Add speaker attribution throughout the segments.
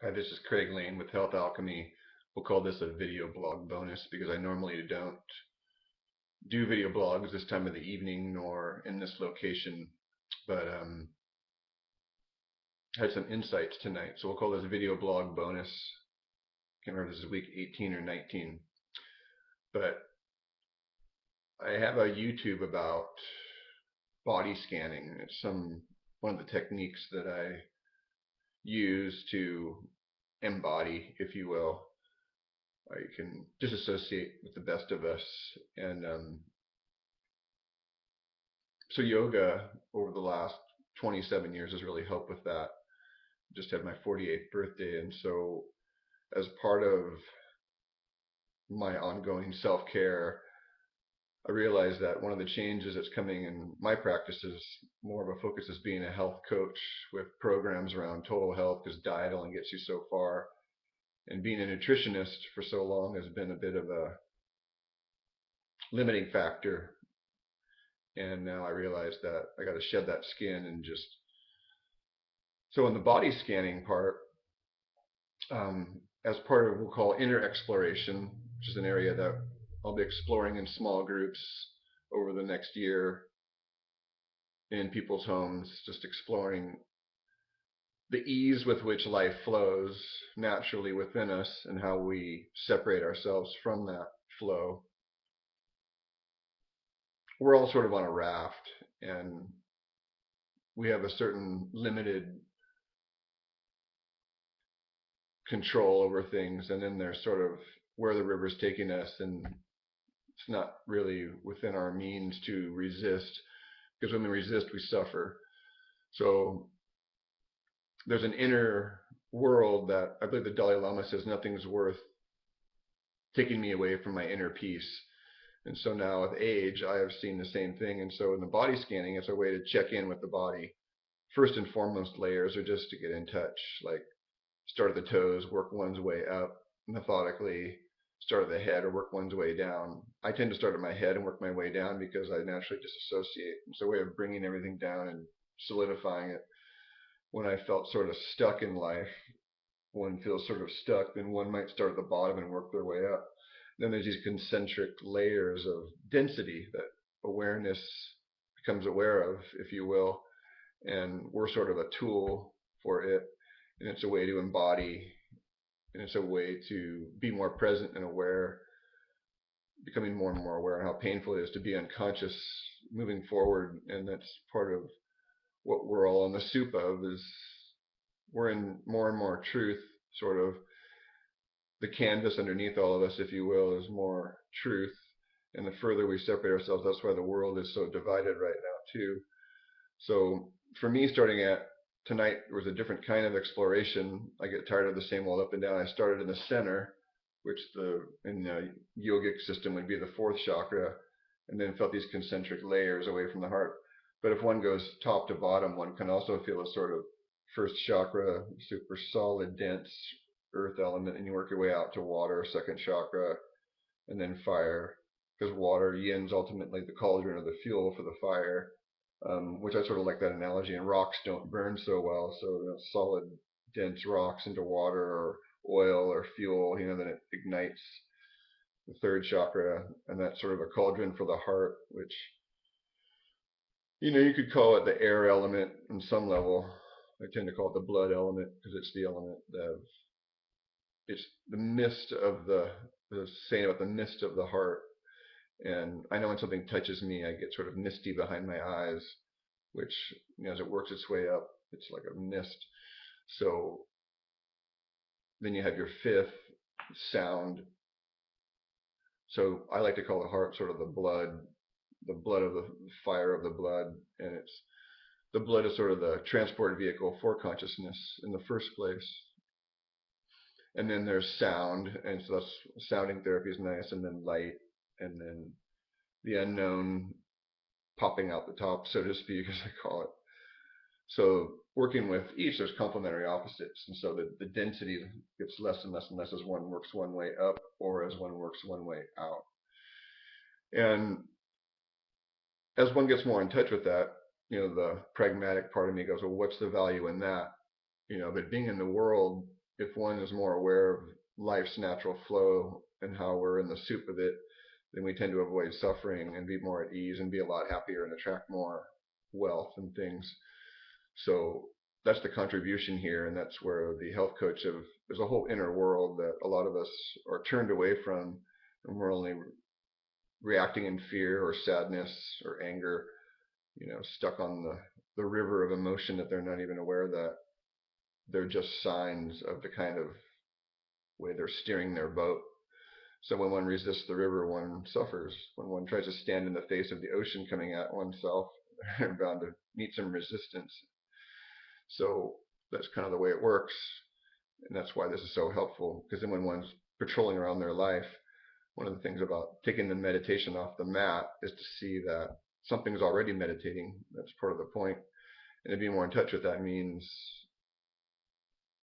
Speaker 1: Hi, this is Craig Lane with Health Alchemy. We'll call this a video blog bonus because I normally don't do video blogs this time of the evening nor in this location, but had some insights tonight. So we'll call this a video blog bonus. Can't remember if this is week 18 or 19, but I have a YouTube about body scanning. It's one of the techniques that I use to embody, if you will. I can disassociate with the best of us. And so yoga over the last 27 years has really helped with that. Just had my 48th birthday, and so as part of my ongoing self-care, I realized that one of the changes that's coming in my practice is more of a focus as being a health coach with programs around total health, because diet only gets you so far. And being a nutritionist for so long has been a bit of a limiting factor. And now I realize that I got to shed that skin and just. So in the body scanning part, as part of what we'll call inner exploration, which is an area that I'll be exploring in small groups over the next year in people's homes, just exploring the ease with which life flows naturally within us and how we separate ourselves from that flow. We're all sort of on a raft, and we have a certain limited control over things, and then there's sort of where the river's taking us, and it's not really within our means to resist, because when we resist, we suffer. So there's an inner world that I believe the Dalai Lama says nothing's worth taking me away from my inner peace. And so now with age, I have seen the same thing. And so in the body scanning, it's a way to check in with the body. First and foremost layers are just to get in touch, like start at the toes, work one's way up methodically, start at the head or work one's way down. I tend to start at my head and work my way down because I naturally disassociate. It's a way of bringing everything down and solidifying it. When I felt sort of stuck in life, one feels sort of stuck, then one might start at the bottom and work their way up. Then there's these concentric layers of density that awareness becomes aware of, if you will, and we're sort of a tool for it, and it's a way to embody, and it's a way to be more present and aware, becoming more and more aware of how painful it is to be unconscious moving forward. And that's part of what we're all on the soup of, is we're in more and more truth. Sort of the canvas underneath all of us, if you will, is more truth, and the further we separate ourselves, that's why the world is so divided right now too. So for me, starting at tonight was a different kind of exploration. I get tired of the same old up and down. I started in the center, which in the yogic system would be the fourth chakra, and then felt these concentric layers away from the heart. But if one goes top to bottom, one can also feel a sort of first chakra, super solid, dense earth element, and you work your way out to water, second chakra, and then fire, because water, yin's ultimately the cauldron or the fuel for the fire, which I sort of like that analogy. And rocks don't burn so well, so solid, dense rocks into water or oil or fuel, then it ignites the third chakra, and that's sort of a cauldron for the heart, which you could call it the air element on some level. I tend to call it the blood element because it's the element of it's the mist of the saying about the mist of the heart. And I know when something touches me, I get sort of misty behind my eyes, which as it works its way up, it's like a mist. So then you have your fifth, sound. So I like to call the heart sort of the blood of the fire of the blood, and it's the blood is sort of the transport vehicle for consciousness in the first place. And then there's sound, and so that's sounding therapy is nice, and then light, and then the unknown popping out the top, so to speak, as I call it. So working with each, there's complementary opposites, and so the density gets less and less and less as one works one way up or as one works one way out. And as one gets more in touch with that, the pragmatic part of me goes, well, what's the value in that? But being in the world if one is more aware of life's natural flow and how we're in the soup of it, then we tend to avoid suffering and be more at ease and be a lot happier and attract more wealth and things. So that's the contribution here, and that's where the health coach of there's a whole inner world that a lot of us are turned away from, and we're only reacting in fear or sadness or anger, stuck on the river of emotion that they're not even aware that they're just signs of the kind of way they're steering their boat. So when one resists the river, one suffers. When one tries to stand in the face of the ocean coming at oneself, they're bound to meet some resistance. So that's kind of the way it works. And that's why this is so helpful, because then when one's patrolling around their life, one of the things about taking the meditation off the mat is to see that something's already meditating. That's part of the point. And to be more in touch with that means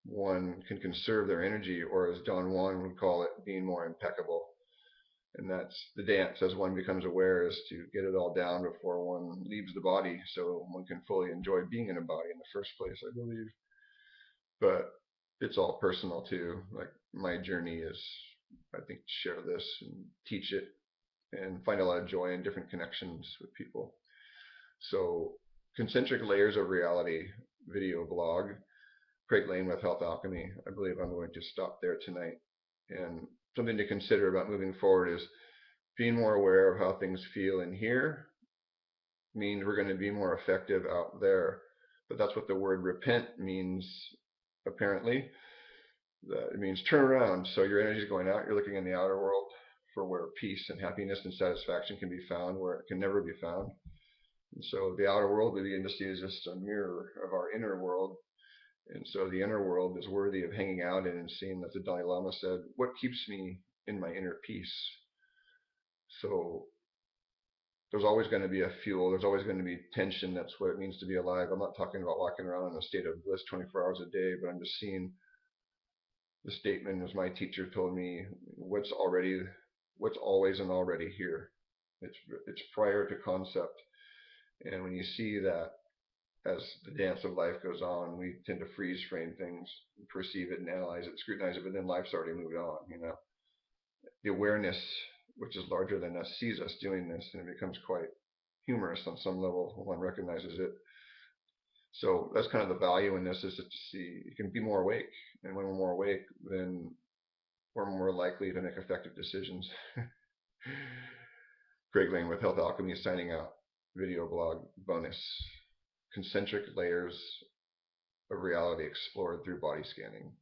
Speaker 1: one can conserve their energy, or as Don Juan would call it, being more impeccable. And that's the dance as one becomes aware, is to get it all down before one leaves the body, so one can fully enjoy being in a body in the first place, I believe. But it's all personal too. Like my journey is, I think, to share this and teach it and find a lot of joy in different connections with people. So Concentric Layers of Reality video blog, Craig Lane with Health Alchemy. I believe I'm going to stop there tonight. And something to consider about moving forward is being more aware of how things feel in here means we're going to be more effective out there. But that's what the word repent means, apparently. It means turn around. So your energy is going out. You're looking in the outer world for where peace and happiness and satisfaction can be found, where it can never be found. And so the outer world we begin to see is just a mirror of our inner world. And so the inner world is worthy of hanging out in and seeing, as the Dalai Lama said, what keeps me in my inner peace. So there's always going to be a fuel. There's always going to be tension. That's what it means to be alive. I'm not talking about walking around in a state of bliss 24 hours a day, but I'm just seeing the statement, as my teacher told me, what's always and already here. It's prior to concept. And when you see that, as the dance of life goes on, we tend to freeze frame things, perceive it and analyze it, scrutinize it, but then life's already moved on, The awareness, which is larger than us, sees us doing this, and it becomes quite humorous on some level when one recognizes it. So that's kind of the value in this, is to see you can be more awake. And when we're more awake, then we're more likely to make effective decisions. Craig Lane with Health Alchemy signing out. Video blog bonus. Concentric layers of reality explored through body scanning.